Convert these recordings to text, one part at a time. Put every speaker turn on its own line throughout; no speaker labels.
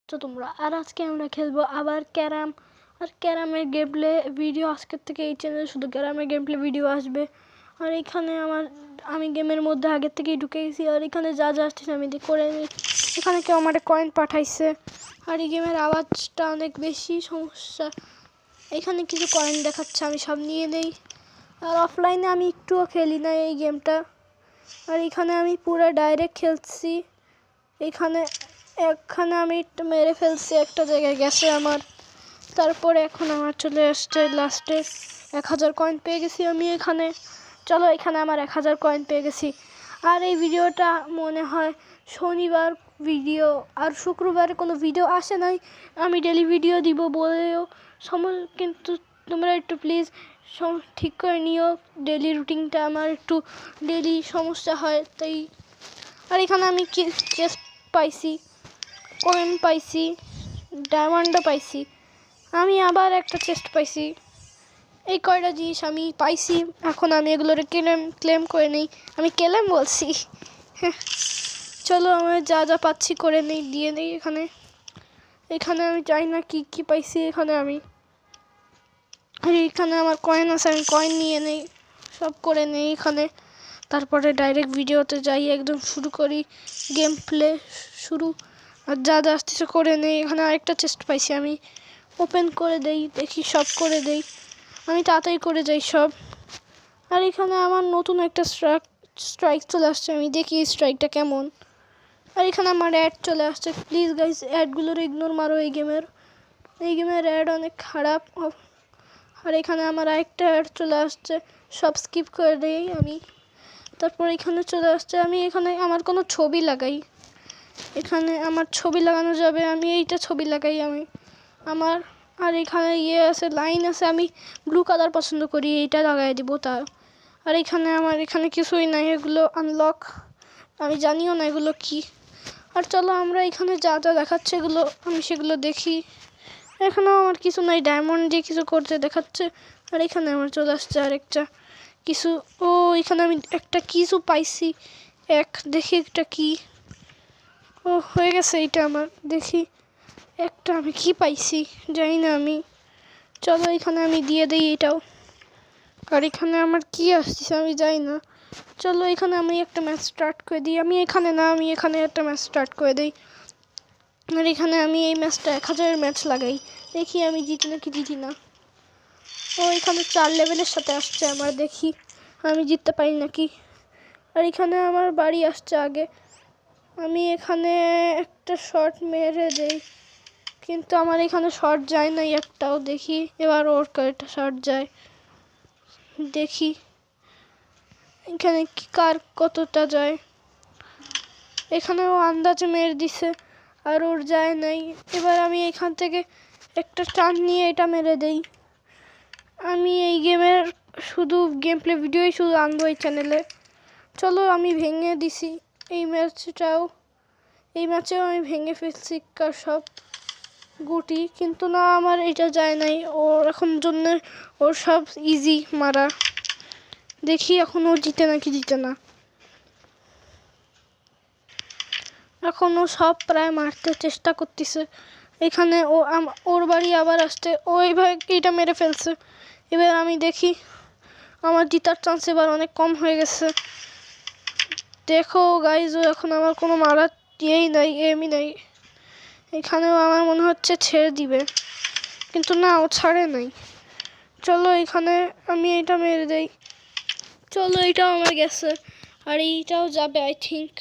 তো তোমরা আর আজকে আমরা খেলবো আবার ক্যারাম। আর ক্যারামের গেম প্লে ভিডিও আজকের থেকে এই চ্যানেলে শুধু ক্যারামের গেম প্লে ভিডিও আসবে। আর এখানে আমি গেমের মধ্যে আগের থেকেই ঢুকে গেছি। আর এখানে যা যা আসছে আমি করে নিই। এখানে কেউ আমার কয়েন পাঠাইছে। আর এই গেমের আওয়াজটা অনেক বেশি সমস্যা। এখানে কিছু কয়েন দেখাচ্ছে, আমি সব নিয়ে নেই। আর অফলাইনে আমি একটুও খেলি না এই গেমটা। আর এখানে আমি পুরো ডাইরেক্ট খেলছি। এখানে আমি একটু মেরে ফেলছি, একটা জায়গায় গেছে আমার। তারপরে এখন আমার চলে আসছে লাস্টে 1000 কয়েন পেয়ে গেছি আমি এখানে। চলো এখানে আমার 1000 কয়েন পেয়ে গেছি। আর এই ভিডিওটা মনে হয় শনিবার ভিডিও, আর শুক্রবারে কোনো ভিডিও আসে নাই। আমি ডেলি ভিডিও দিব বলেও কিন্তু তোমরা একটু প্লিজ ঠিক করে নিও। ডেলি রুটিনটা আমার একটু ডেলি সমস্যা হয় তাই। আর এখানে আমি চেস্ট পাইছি, কয়েন পাইছি, ডায়মন্ডও পাইছি। আমি আবার একটা চেস্ট পাইছি। এই কয়টা জিনিস আমি পাইছি। এখন আমি এগুলোর ক্লেম করে নেই। আমি ক্লেম বলছি। চলো আমি যা যা পাচ্ছি করে নেই, দিয়ে নেই। এখানে আমি জানি না কি কি পাইছি। এখানে আমার কয়েন আছে, আমি কয়েন নিয়ে নেই, সব করে নেই এখানে। তারপরে ডাইরেক্ট ভিডিওতে যাই, একদম শুরু করি গেম প্লে শুরু। আর যা যা আসতেছে করে নেই। এখানে আরেকটা চেস্ট পাইছি, আমি ওপেন করে দেই, দেখি সব করে দেই। আমি তাড়াতাড়ি করে যাই সব। আর এখানে আমার নতুন একটা স্ট্রাইক চলে আসছে, আমি দেখি স্ট্রাইকটা কেমন। আর এখানে আমার অ্যাড চলে আসছে। প্লিজ গাইস অ্যাডগুলোর ইগনোর মারো। এই গেমের অ্যাড অনেক খারাপ। আর এখানে আমার আরেকটা অ্যাড চলে আসছে, সব স্কিপ করে দেই আমি। তারপর এখানে চলে আসছে, আমি এখানে আমার কোনো ছবি লাগাই। এখানে আমার ছবি লাগানো যাবে, আমি এইটা ছবি লাগাই আমার। আর এখানে আছে, লাইন আছে, আমি ব্লু কালার পছন্দ করি, এইটা লাগাই দিব তার। আর এখানে কিছুই নাই, এগুলো আনলক, আমি জানিও না এগুলো কি। আর চলো আমরা এখানে যা যা দেখাচ্ছে এগুলো আমি সেগুলো দেখি। এখানেও আমার কিছু নাই, ডায়মন্ড দিয়ে কিছু করতে দেখাচ্ছে। আর এখানে আমার চলে আসছে আরেকটা কিছু। এখানে আমি একটা কিছু পাইছি, দেখি একটা কি। হয়ে গেছে এইটা আমার। দেখি একটা আমি কি পাইছি জানি না আমি। চলো এখানে আমি দিয়ে দিই এটাও। আর এখানে আমার কি আসছে আমি জানি না। চলো এখানে আমি একটা ম্যাচ স্টার্ট করে দিই। আমি এখানে একটা ম্যাচ স্টার্ট করে দিই। আর এখানে আমি এই ম্যাচটা 1000 ম্যাচ লাগাই, দেখি আমি জিতি নাকি জিতি না। এখানে 4 লেভেলের সাথে আসছে আমার, দেখি আমি জিততে পারি নাকি। আর এখানে আমার বাড়ি আসছে আগে। আমি এখানে একটা শট মেরে দেই, কিন্তু আমার এখানে শট যায় না একটাও। দেখি এবার ওর কয়টা শট যায়, দেখি এখানে কার কতটা যায়। এখানেও আন্দাজে মেরে দিছে, আর ওর যায় নাই। এবার আমি এখান থেকে একটা টান নিয়ে এটা মেরে দেই। আমি এই গেমের শুধু গেম প্লে ভিডিওই শুধু আনবো এই চ্যানেলে। চলো আমি ভেঙে দিছি এই ম্যাচেও আমি ভেঙে ফেলছি সব গুটি, কিন্তু না আমার এটা যায় নাই। ওর এখন জন্য ওর সব ইজি মারা। দেখি এখন ও জিতে নাকি জিতে না। এখন ও সব প্রায় মারতে চেষ্টা করতেছে। এখানে ওর বাড়ি আবার আসতে, ও এইভাবে এটা মেরে ফেলছে। এবার আমি দেখি আমার জিতার চান্স এবার অনেক কম হয়ে গেছে। দেখো গাইজ, এখন আমার কোনো মারার নাই, এমই নাই। এখানেও আমার মনে হচ্ছে ছেড়ে দিবে, কিন্তু না, ও ছাড়ে নাই। চলো এখানে আমি এটা মেরে দেই। চলো এটাও আমার গেছে, আর এইটাও যাবে আই থিঙ্ক।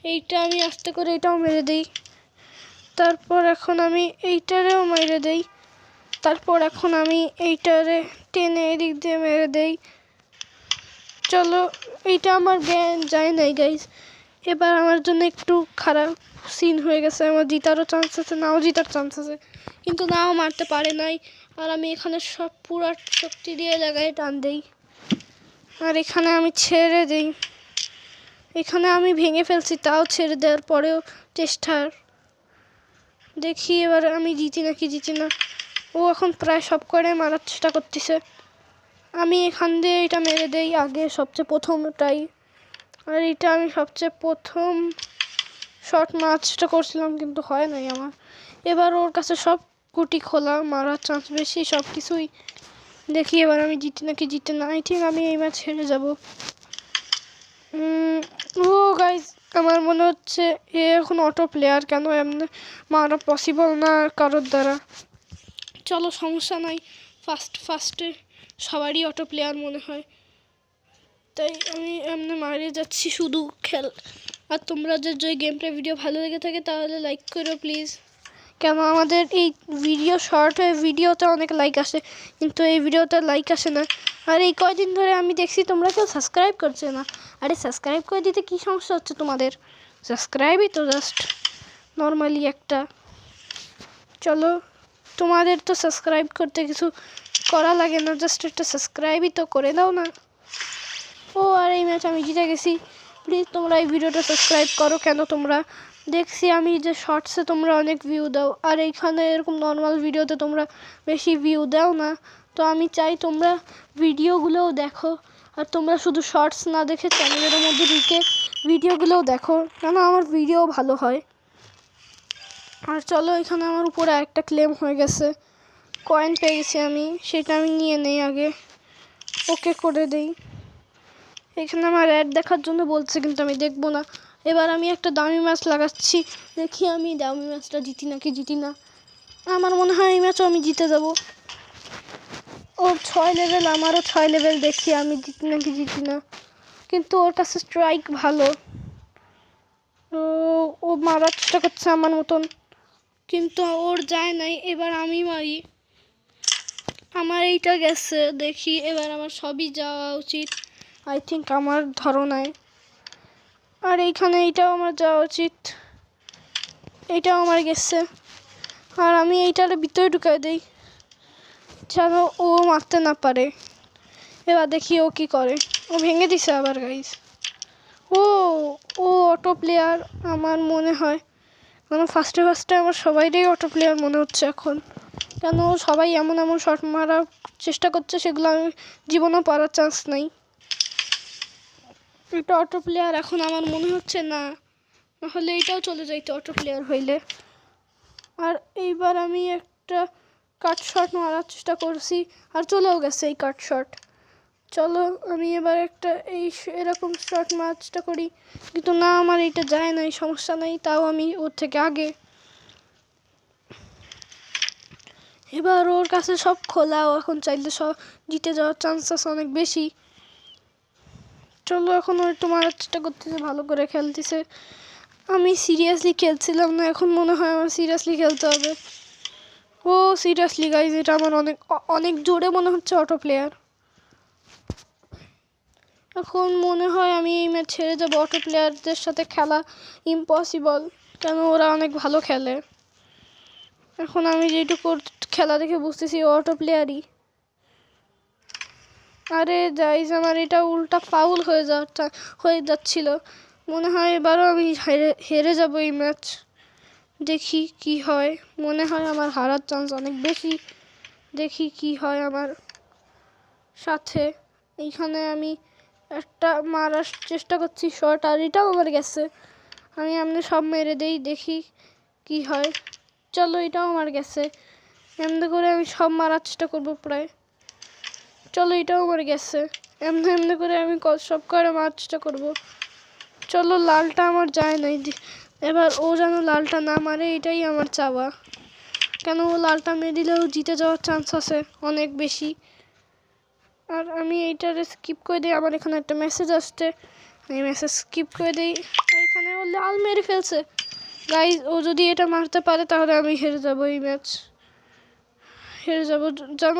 এইটা আমি আস্তে করে এটাও মেরে দিই। তারপর এখন আমি এইটারেও মেরে দেই। তারপর এখন আমি এইটারে টেনে এদিক দিয়ে মেরে দেই। চলো এইটা আমার যায় নাই গাইজ। এবার আমার জন্য একটু খারাপ সিন হয়ে গেছে। আমার জিতারও চান্স আছে, নাও জিতার চান্স আছে, কিন্তু নাও মারতে পারে নাই। আর আমি এখানে সব পুরো শক্তি দিয়ে জায়গায় টান দেই। আর এখানে আমি ছেড়ে দিই। এখানে আমি ভেঙে ফেলছি, তাও ছেড়ে দেওয়ার পরেও চেষ্টার। দেখি এবার আমি জিতি নাকি জিতি না। ও এখন প্রায় সব করে মারার চেষ্টা করতেছে। আমি এখান দিয়ে এটা মেরে দেই আগে, সবচেয়ে প্রথমটাই। আর এটা আমি সবচেয়ে প্রথম শর্ট ম্যাচটা করছিলাম কিন্তু হয় নাই আমার। এবার ওর কাছে সব গুটি খোলা, মারার চান্স বেশি, সব কিছুই। দেখি এবার আমি জিতি নাকি জিতে না। আই থিঙ্ক আমি এই ম্যাচ হেরে যাব। ও গাইজ, আমার মনে হচ্ছে এ এখন অটো প্লেয়ার, কেন এমনি মারা পসিবল না কারোর দ্বারা। চলো সমস্যা নাই, ফার্স্টে সবারই অটো প্লেয়ার মনে হয়, তাই আমি এমনি মারিয়ে যাচ্ছি শুধু খেল। আর তোমরা যদি গেম প্লে ভিডিও ভালো লেগে থাকে তাহলে লাইক করো প্লিজ, কেন আমাদের এই ভিডিও শর্ট হয়ে ভিডিওতে অনেক লাইক আসে, কিন্তু এই ভিডিওতে লাইক আসে না। আর এই কয়দিন ধরে আমি দেখছি তোমরা কেউ সাবস্ক্রাইব করছে না। আরে সাবস্ক্রাইব করে দিতে কী সমস্যা হচ্ছে তোমাদের? সাবস্ক্রাইবই তো জাস্ট নর্মালি একটা। চলো, তোমাদের তো সাবস্ক্রাইব করতে কিছু করা লাগে না, জাস্ট একটা সাবস্ক্রাইবই তো করে দাও না। ও আর এই ম্যাচ আমি জিতে গেছি। প্লিজ তোমরা এই ভিডিওটা সাবস্ক্রাইব করো, কেন তোমরা দেখছি আমি যে শর্টসে তোমরা অনেক ভিউ দাও, আর এইখানে এরকম নর্মাল ভিডিওতে তোমরা বেশি ভিউ দাও না। তো আমি চাই তোমরা ভিডিওগুলোও দেখো, আর তোমরা শুধু শর্টস না দেখে চ্যানেলের মধ্যে ঢুকে ভিডিওগুলোও দেখো, কেন আমার ভিডিও ভালো হয়। আর চলো, এখানে আমার উপরে একটা ক্লেম হয়ে গেছে, কয়েন পেয়ে গেছি আমি, সেটা আমি নিয়ে নেই আগে, ওকে করে দেই। এখানে আমার অ্যাড দেখার জন্য বলছে, কিন্তু আমি দেখবো না। এবার আমি একটা দামি ম্যাচ লাগাচ্ছি, দেখি আমি দামি ম্যাচটা জিতি নাকি জিতি না। আমার মনে হয় এই ম্যাচও আমি জিতে যাব। ওর 6 লেভেল, আমারও 6 লেভেল, দেখি আমি জিতি নাকি জিতি না। কিন্তু ওর কাছে স্ট্রাইক ভালো, ও মারার চেষ্টা করছে আমার মতন, কিন্তু ওর যায় নাই। এবার আমি মারি, আমার এইটা গেছে, দেখি এবার আমার সবই যাওয়া উচিত আই থিঙ্ক আমার ধারণায়। আর এইখানে এইটাও আমার যাওয়া উচিত, এইটাও আমার গেছে। আর আমি এইটার ভিতরে ঢুকাই দিই যেন ও মারতে না পারে। এবার দেখি ও কি করে, ও ভেঙে দিছে আবার গাইস। ও অটো প্লেয়ার আমার মনে হয়, কারণ ফার্স্টে আমার সবাইরই অটো প্লেয়ার মনে হচ্ছে এখন, কেন সবাই এমন শট মারার চেষ্টা করছে সেগুলো আমি জীবনেও পারার চান্স নাই। এটা অটো প্লেয়ার এখন আমার মনে হচ্ছে না, নাহলে এটাও চলে যাইতো অটো প্লেয়ার হইলে। আর এইবার আমি একটা কাট শট মারার চেষ্টা করছি, আর চলেও গেছে এই কাট শট। চলো আমি এবার একটা এরকম শট মারার চেষ্টা করি, কিন্তু না, আমার এইটা যায় নাই, সমস্যা নাই, তাও আমি ওর থেকে আগে। এবার ওর কাছে সব খোলা, ও এখন চাইলে সব জিতে যাওয়ার চান্সেস অনেক বেশি। চলো এখন ও একটু মারার চেষ্টা করতেছে, ভালো করে খেলতেছে। আমি সিরিয়াসলি খেলছিলাম না, এখন মনে হয় আমার সিরিয়াসলি খেলতে হবে। ও সিরিয়াসলি গাইজ, এটা আমার অনেক জোরে মনে হচ্ছে অটো প্লেয়ার। এখন মনে হয় আমি এই ম্যাচ ছেড়ে যাবো, অটো প্লেয়ারদের সাথে খেলা ইম্পসিবল, কেন ওরা অনেক ভালো খেলে। এখন আমি যেটুকু খেলা দেখে বুঝতেছি অটো প্লেয়ারই। আরে গাইজ, আমার এটা উল্টা ফাউল হয়ে যাচ্ছিল, মনে হয় এবারও আমি হেরে যাব এই ম্যাচ। দেখি কি হয়, মনে হয় আমার হারার চান্স অনেক বেশি, দেখি কি হয় আমার সাথে। এইখানে আমি একটা মারার চেষ্টা করছি শট, আর এটাও আমার গেছে, আমি এমনি সব মেরে দেই, দেখি কি হয়। চলো এটাও আমার গেছে, এমনি করে আমি সব মারার চেষ্টা করবো প্রায়। চলো এটাও আমার গেছে, এমনি করে আমি সব করে মারার চেষ্টা করবো। চলো লালটা আমার যায় নাই, এবার ও যেন লালটা না মারে, এটাই আমার চাওয়া, কেন ও লালটা মেরে দিলেও জিতে যাওয়ার চান্স আছে অনেক বেশি। আর আমি এইটারে স্কিপ করে দিই, আমার এখানে একটা মেসেজ আসছে, আমি মেসেজ স্কিপ করে দিই। এখানে ও লাল মেরে ফেলছে গাইজ, ও যদি এটা মারতে পারে তাহলে আমি হেরে যাবো এই ম্যাচ, হেরে যাবো, যেন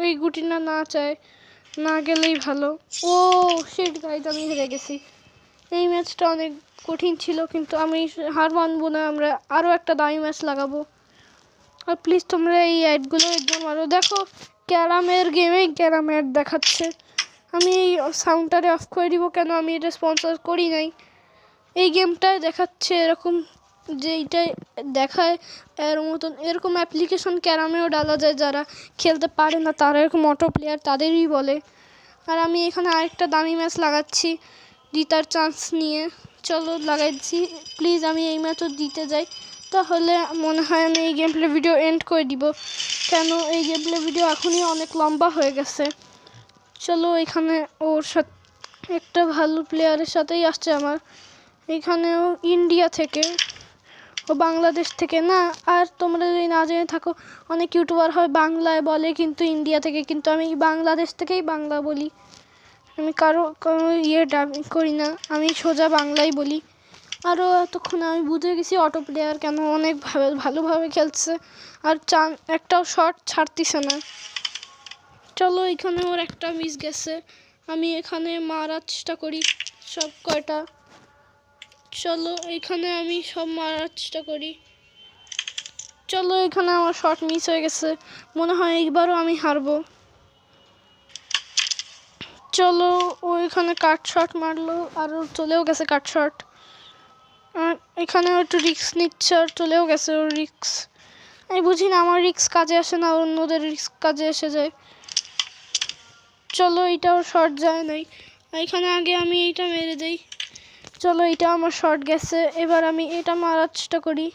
এই গুটি না চায়, না গেলেই ভালো। ও শিট গাইজ, আমি হেরে গেছি। এই ম্যাচটা অনেক কঠিন ছিল, কিন্তু আমি হার মানবো না, আমরা আরও একটা দামি ম্যাচ লাগাবো। আর প্লিজ তোমরা এই অ্যাডগুলো একদম আরও দেখো, ক্যারামের গেমেই ক্যারাম অ্যাড দেখাচ্ছে। আমি এই সাউন্ডটারে অফ করে দিব, কেন আমি এটা স্পন্সর করি নাই। এই গেমটায় দেখাচ্ছে এরকম, যে এইটাই দেখায় এর মতন এরকম অ্যাপ্লিকেশন ক্যারামেও ডালা যায়, যারা খেলতে পারে না তারা এরকম অটো প্লেয়ার তাদেরই বলে। আর আমি এখানে আরেকটা দামি ম্যাচ লাগাচ্ছি জিতার চান্স নিয়ে। চলো লাগাই দিচ্ছি। প্লিজ আমি এইমাত্র দিতে যাই, তাহলে মনে হয় আমি এই গেম প্লে ভিডিও এন্ড করে দিব, কেন এই গেম প্লে ভিডিও এখনই অনেক লম্বা হয়ে গেছে। চলো এখানে ওর সাথে একটা ভালো প্লেয়ারের সাথেই আসছে আমার, এখানেও ইন্ডিয়া থেকে, ও বাংলাদেশ থেকে না। আর তোমরা যদি না জেনে থাকো, অনেক ইউটিউবার হয় বাংলায় বলে কিন্তু ইন্ডিয়া থেকে, কিন্তু আমি বাংলাদেশ থেকেই বাংলা বলি। আমি কারো ডাবিং করি না, আমি সোজা বাংলাই বলি। আরও এতক্ষণ আমি বুঝে গেছি অটো প্লেয়ার কেন অনেক ভালোভাবে খেলছে, আর একটাও শট ছাড়তিছে না। চলো এখানে ওর একটা মিস গেছে, আমি এখানে মারার চেষ্টা করি সব কয়টা। চলো এখানে আমি সব মারার চেষ্টা করি। চলো এখানে আমার শট মিস হয়ে গেছে, মনে হয় এইবারও আমি হারবো। চলো ও এখানে কাট শট মারলো আর চলেও গেছে কাট শট। আর এখানে একটু রিস্ক নিচ্ছে আর চলেও গেছে ওর রিস্ক। আমি বুঝি না আমার রিস্ক কাজে আসে না, অন্যদের রিস্ক কাজে এসে যায়। চলো এইটাও শট যায় নাই, এখানে আগে আমি এইটা মেরে দেই। চলো এটা আমার শট গেছে, এবার আমি এটা মারার চেষ্টা করি।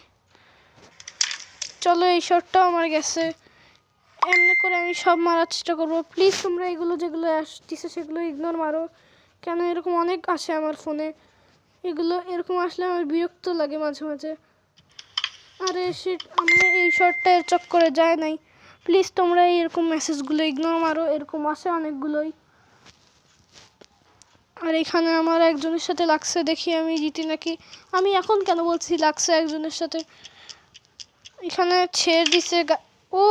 চলো এই শটটাও আমার গেছে, এমনি করে আমি সব মারার চেষ্টা করবো। প্লিজ তোমরা এগুলো যেগুলো আসতেছে সেগুলো ইগনোর মারো, কেন এরকম অনেক আসে আমার ফোনে, এগুলো এরকম আসলে আমার বিরক্ত লাগে মাঝে মাঝে। আরে আমি এই শটটা এর চক্করে যায় নাই, প্লিজ তোমরা এরকম মেসেজগুলো ইগনোর মারো, এরকম আসে অনেকগুলোই। আর এখানে আমার একজনের সাথে লাগছে, দেখি আমি জিতি নাকি। আমি এখন কেন বলছি লাগছে একজনের সাথে, এখানে ছেড়ে দিছে। ও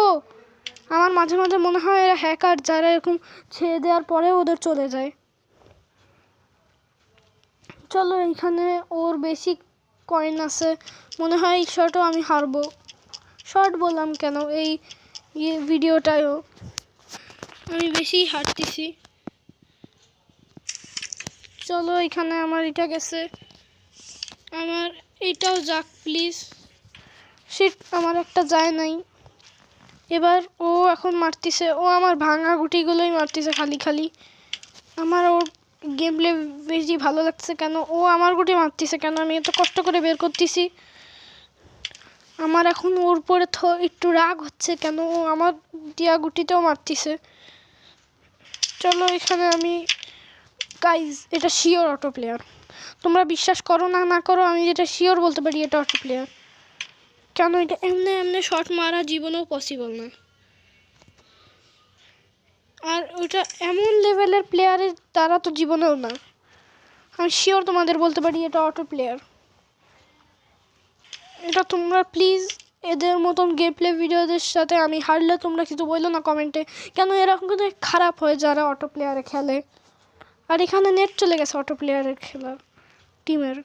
আমার মাঝে মাঝে মনে হয় এরা হ্যাকার, যারা এরকম ছেড়ে দেওয়ার পরে ওদের চলে যায়। চলো এইখানে ওর বেশি কয়েন আছে, মনে হয় এই শটও আমি হারবো। শর্ট বললাম কেন, এই ভিডিওটাও আমি বেশি হারতেছি। চলো এখানে আমার এটা গেছে, আমার এটাও যাক প্লিজ। শিট আমার একটা যায় নাই। এবার ও এখন মারতেছে, ও আমার ভাঙা গুটিগুলোই মারতেছে খালি খালি। আমার ওর গেম প্লে বেশি ভালো লাগছে কেন, ও আমার গুটি মারতেছে কেন, আমি এত কষ্ট করে বের করতেছি। আমার এখন ওর উপরে একটু রাগ হচ্ছে কেন ও আমার দিয়া গুটিতেও মারতেছে। চলো এখানে আমি গাইজ এটা শিওর অটো প্লেয়ার, তোমরা বিশ্বাস করো না না করো, আমি যেটা শিওর বলতে পারি এটা অটো প্লেয়ার, কেন এটা এমনি এমনি শট মারা জীবনেও পসিবল না। আর ওটা এমন লেভেলের প্লেয়ারের তারা তো জীবনেও না, আমি শিওর তোমাদের বলতে পারি এটা অটো প্লেয়ার। এটা তোমরা প্লিজ এদের মতন গেম প্লে ভিডিওদের সাথে আমি হারলে তোমরা কিছু বললো না কমেন্টে, কেন এরকম কিন্তু খারাপ হয় যারা অটো প্লেয়ারে খেলে। আর এখানে নেট চলে গেছে অটো প্লেয়ারের খেলা টিমের,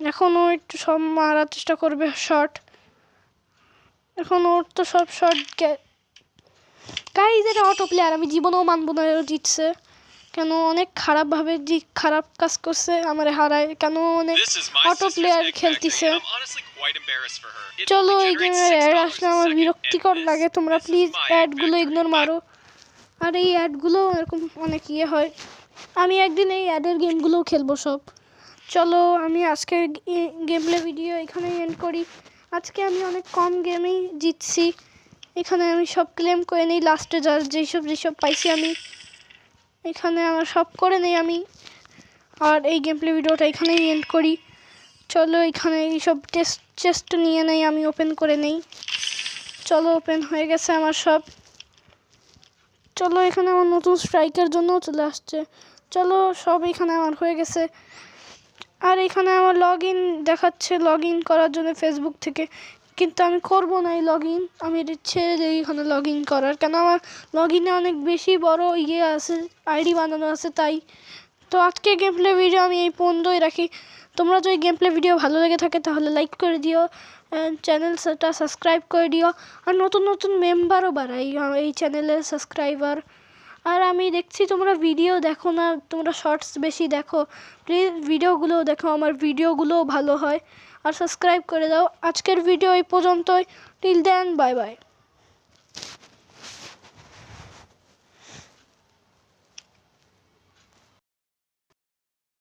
এখন ও একটু সব মারার চেষ্টা করবে শট, এখন ওর তো সব শট গাইজ এটা অটো প্লেয়ার, আমি জীবনেও মানবো না ও জিতছে, কেন অনেক খারাপভাবে খারাপ কাজ করছে আমার হারায়, কেন অনেক অটো প্লেয়ার খেলতেছে। চলো এই গেমের অ্যাড আসলে আমার বিরক্তিকর লাগে, তোমরা প্লিজ অ্যাডগুলো ইগনোর মারো। আর এই অ্যাডগুলো এরকম অনেক হয়, আমি একদিন এই অ্যাডের গেমগুলোও খেলবো সব। চলো আমি আজকের গেম প্লে ভিডিও এখানেই এন্ড করি। আজকে আমি অনেক কম গেমেই জিতছি, এখানে আমি সব ক্লেম করে নিই, লাস্টে যেসব পাইছি আমি এখানে আমার সব করে নেই আমি। আর এই গেম প্লে ভিডিওটা এখানেই এন্ড করি। চলো এখানে এইসব চেস্ট নিয়ে নেই, আমি ওপেন করে নেই। চলো ওপেন হয়ে গেছে আমার সব। চলো এখানে আমার নতুন স্ট্রাইকের জন্যও চলে আসছে। চলো সব এখানে আমার হয়ে গেছে। আর এখানে আমার লগ ইন দেখাচ্ছে, লগ ইন করার জন্য ফেসবুক থেকে, কিন্তু আমি করবো না এই লগ ইন, আমি এটা ছেড়ে দিই এখানে লগ ইন করার, কেন আমার লগ ইনে অনেক বেশি বড় আছে, আইডি বানানো আছে তাই। তো আজকে গেম প্লে ভিডিও আমি এই পর্যন্তই রাখি। তোমরা যদি গেম প্লে ভিডিও ভালো লেগে থাকে তাহলে লাইক করে দিও, চ্যানেলটা সাবস্ক্রাইব করে দিও, আর নতুন নতুন মেম্বারও বাড়াই এই চ্যানেলের সাবস্ক্রাইবার। আর আমি দেখছি তোমরা ভিডিও দেখো না, তোমরা শর্টস বেশি দেখো, প্লিজ ভিডিওগুলোও দেখো, আমার ভিডিওগুলোও ভালো হয়। আর সাবস্ক্রাইব করে দাও। আজকের ভিডিও এই পর্যন্তই, টিল দেন বাই বাই।